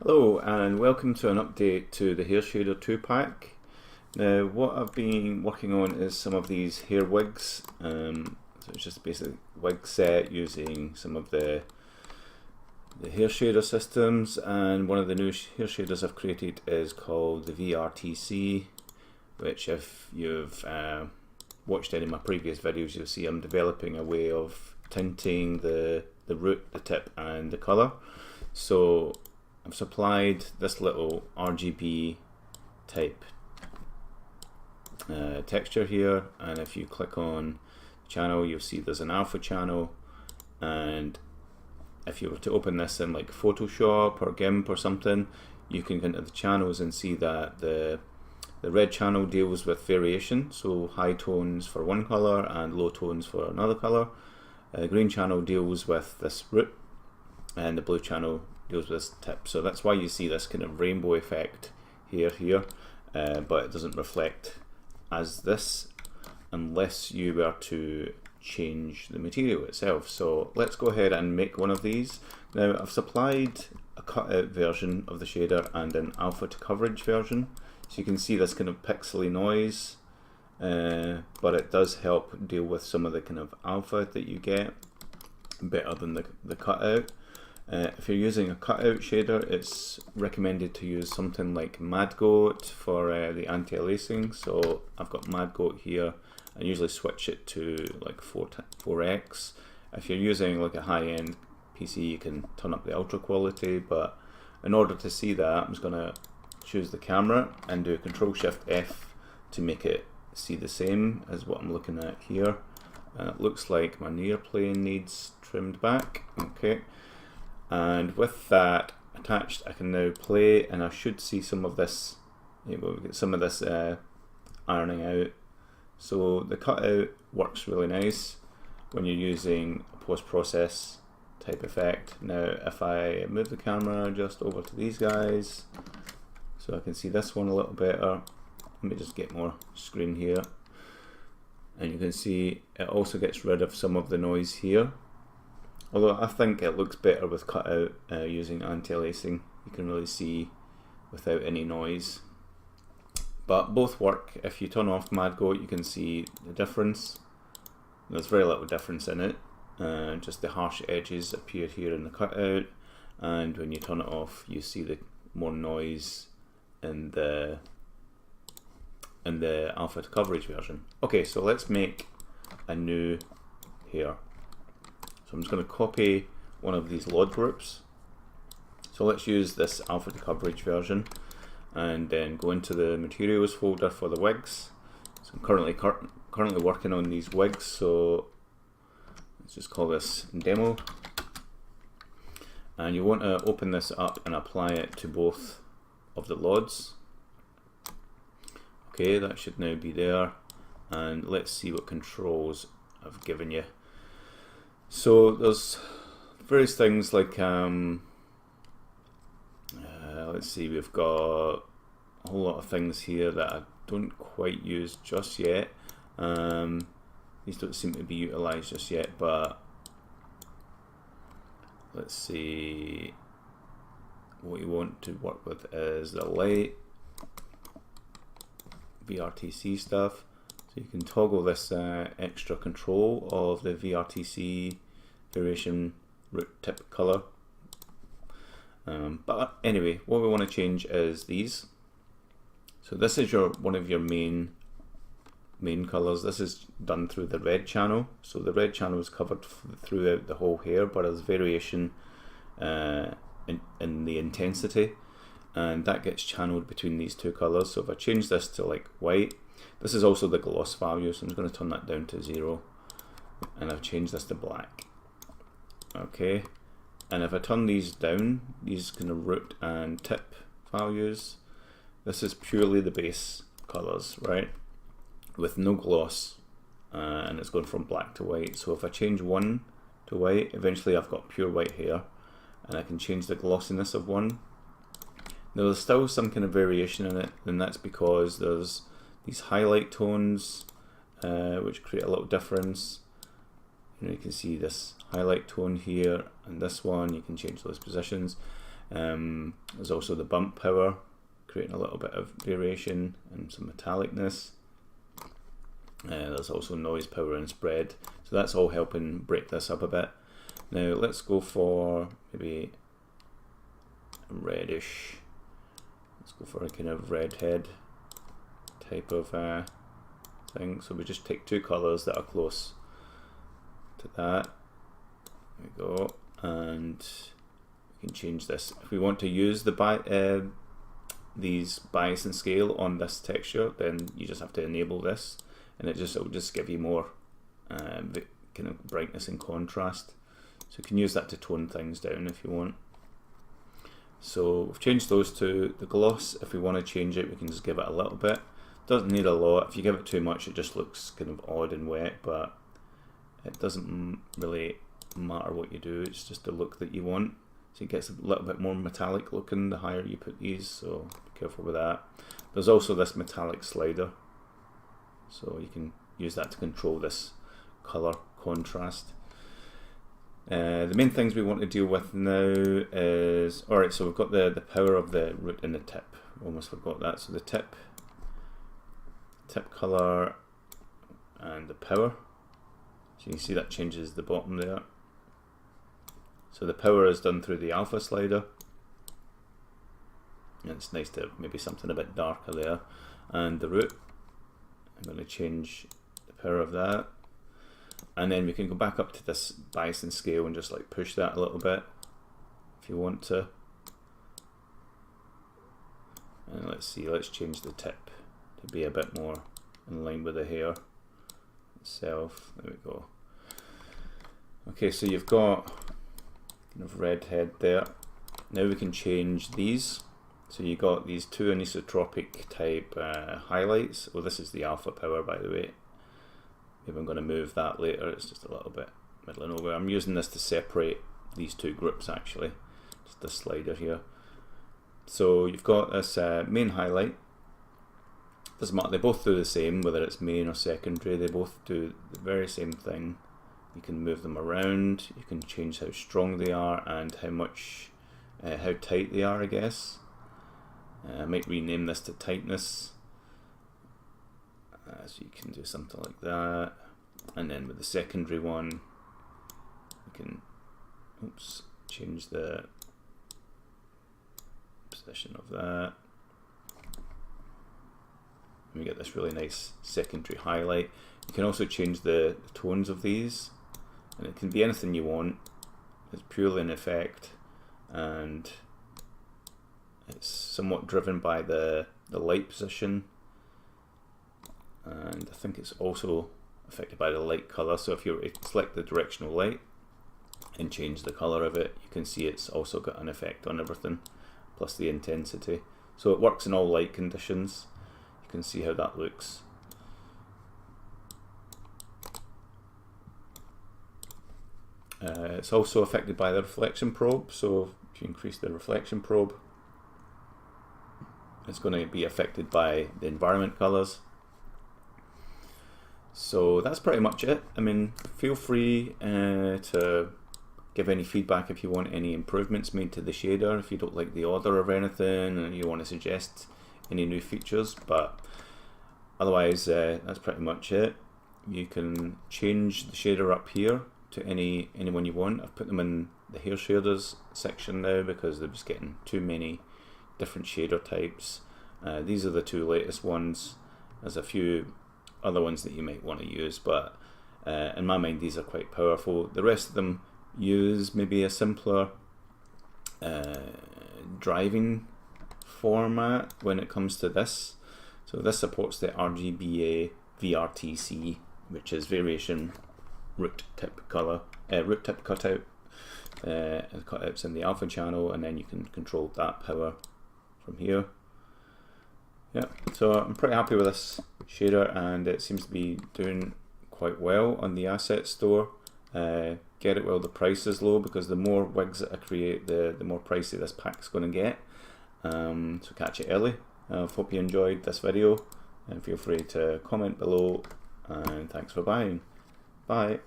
Hello and welcome to an update to the Hair Shader 2 pack. Now what I've been working on is some of these hair wigs. So it's just basically wig set using some of the hair shader systems, and one of the new hair shaders I've created is called the VRTC, which if you've watched any of my previous videos you'll see I'm developing a way of tinting the root, the tip and the colour. So I've supplied this little RGB type texture here, and if you click on channel you'll see there's an alpha channel, and if you were to open this in like Photoshop or GIMP or something, you can go into the channels and see that the red channel deals with variation, so high tones for one colour and low tones for another colour. The green channel deals with this root, and the blue channel deals with this tip. So that's why you see this kind of rainbow effect here, but it doesn't reflect as this unless you were to change the material itself. So let's go ahead and make one of these. Now I've supplied a cutout version of the shader and an alpha to coverage version, so you can see this kind of pixely noise, but it does help deal with some of the kind of alpha that you get better than the cutout. If you're using a cutout shader, it's recommended to use something like Mad Goat for the anti-aliasing. So I've got Mad Goat here. I usually switch it to like 4x. If you're using like a high-end PC, you can turn up the ultra quality, but in order to see that, I'm just going to choose the camera and do Control-Shift-F to make it see the same as what I'm looking at here. And it looks like my near plane needs trimmed back. Okay. And with that attached, I can now play, and I should see some of this, we'll get some of this ironing out. So the cutout works really nice when you're using a post-process type effect. Now if I move the camera just over to these guys, so I can see this one a little better. Let me just get more screen here. And you can see it also gets rid of some of the noise here. Although I think it looks better with cutout using anti-aliasing. You can really see without any noise. But both work. If you turn off Mad Goat, you can see the difference. There's very little difference in it. Just the harsh edges appear here in the cutout, and when you turn it off, you see the more noise in the alpha to coverage version. Okay, so let's make a new hair. So I'm just going to copy one of these LOD groups. So let's use this alpha to coverage version and then go into the materials folder for the wigs. So I'm currently working on these wigs, so let's just call this demo. And you want to open this up and apply it to both of the LODs. Okay, that should now be there, and let's see what controls I've given you. So there's various things like, let's see, we've got a whole lot of things here that I don't quite use just yet. These don't seem to be utilized just yet, but let's see, what you want to work with is the light, VRTC stuff. So you can toggle this extra control of the VRTC variation root tip color. But anyway, what we want to change is these. So this is one of your main colors. This is done through the red channel. So the red channel is covered throughout the whole hair, but there's variation in the intensity, and that gets channeled between these two colors. So if I change this to like white, this is also the gloss value, so I'm just going to turn that down to 0, and I've changed this to black. Okay, and if I turn these down, these kind of root and tip values, this is purely the base colors, right, with no gloss, and it's going from black to white. So if I change 1 to white, eventually I've got pure white hair, and I can change the glossiness of 1. Now there's still some kind of variation in it, and that's because there's these highlight tones which create a little difference. You can see this highlight tone here and this one, you can change those positions. There's also the bump power, creating a little bit of variation and some metallicness. There's also noise power and spread, so that's all helping break this up a bit. Now let's go for maybe a reddish, let's go for a kind of redhead type of thing. So we just take two colours that are close to that. There we go, and we can change this. If we want to use the these bias and scale on this texture, then you just have to enable this, and it'll just give you more kind of brightness and contrast. So you can use that to tone things down if you want. So we've changed those to the gloss. If we want to change it, we can just give it a little bit. Doesn't need a lot. If you give it too much, it just looks kind of odd and wet, but it doesn't really matter what you do. It's just the look that you want. So it gets a little bit more metallic looking the higher you put these, so be careful with that. There's also this metallic slider, so you can use that to control this color contrast. The main things we want to deal with now is, alright, so we've got the power of the root and the tip. Almost forgot that. So the tip color and the power. So you can see that changes the bottom there. So the power is done through the alpha slider. And it's nice to have maybe something a bit darker there. And the root, I'm going to change the power of that. And then we can go back up to this bias and scale and just like push that a little bit if you want to. And let's see, let's change the tip to be a bit more in line with the hair itself. There we go. Okay, so you've got kind of red head there. Now we can change these. So you got these two anisotropic type highlights. Oh, this is the alpha power, by the way. Maybe I'm going to move that later. It's just a little bit middle of nowhere. I'm using this to separate these two groups actually. Just the slider here. So you've got this main highlight. Doesn't matter, they both do the same, whether it's main or secondary. They both do the very same thing. You can move them around. You can change how strong they are and how tight they are, I guess. I might rename this to tightness. So you can do something like that. And then with the secondary one, we can change the position of that. And we get this really nice secondary highlight. You can also change the tones of these, and it can be anything you want. It's purely an effect, and it's somewhat driven by the light position, and I think it's also affected by the light color. So if you select the directional light and change the color of it, you can see it's also got an effect on everything, plus the intensity. So it works in all light conditions. You can see how that looks. It's also affected by the reflection probe. So if you increase the reflection probe, it's going to be affected by the environment colors. So that's pretty much it. I mean, feel free to give any feedback if you want any improvements made to the shader, if you don't like the order of anything and you want to suggest any new features. But otherwise, that's pretty much it. You can change the shader up here to anyone you want. I've put them in the hair shaders section now because they're just getting too many different shader types. These are the two latest ones. There's a few other ones that you might want to use, but in my mind these are quite powerful. The rest of them use maybe a simpler driving format when it comes to this. So this supports the RGBA VRTC, which is variation root tip color, root tip cutout. Cutouts in the alpha channel, and then you can control that power from here. Yeah, so I'm pretty happy with this shader, and it seems to be doing quite well on the asset store. Get it while the price is low, because the more wigs that I create, the more pricey this pack's going to get. So catch it early. I hope you enjoyed this video, and feel free to comment below, and thanks for buying. Bye.